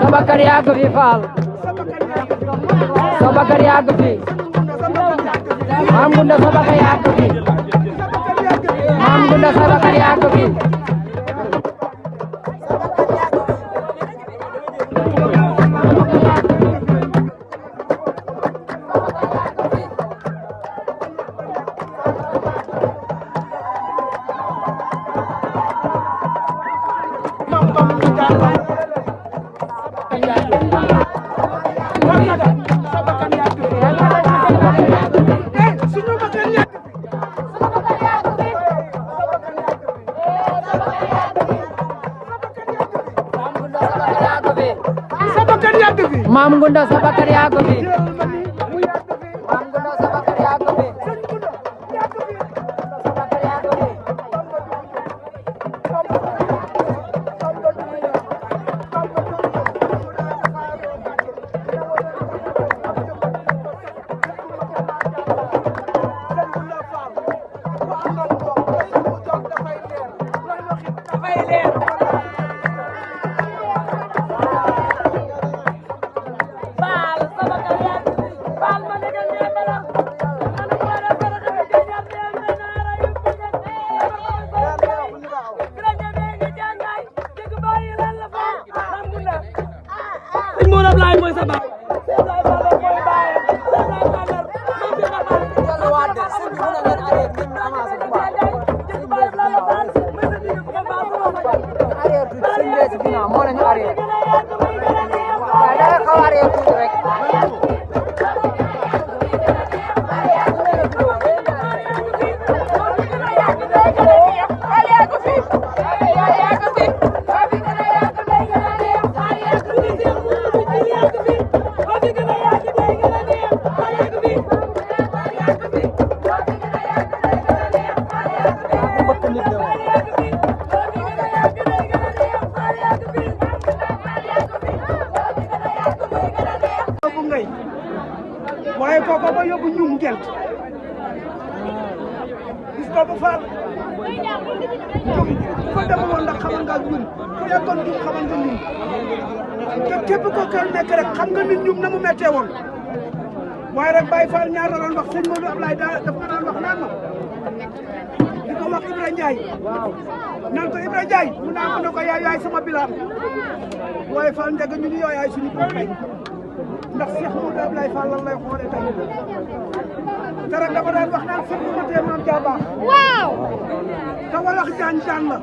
Sabakar yàgg fi Fall Sabakar yàgg fi Maam Gunda Sabakar yàgg fi Maam Gunda Sabakar yàgg fi Maam Gunda Sabakar yàgg fi Maam Gunda Sabakar yàgg fi waaye kooku ba yóbbu ñum gent gis ko bu faal bu ko demoon ndax xamal nga ñun ku yàggoon ñum xamal nga ñun te képp ko kër nekk rek xam nga nit ñum na mu méttee woon waaye rek Baye Fall ñaar la doon wax sëñ Modou Ablaye daf ma daan wax naan ma di ko wax Ibra Ndiaye naan ko Ibra Ndiaye mu naan ko yaay sama bilaan waaye Fall Ndiaga ñu ni yaay suñu problème ndax Cheikh Modou Ablaye Fall lan lay xoolee tey te rek dafa daan wax naan sëñ bi ma tee maam jaa baax waaw te walax jaan la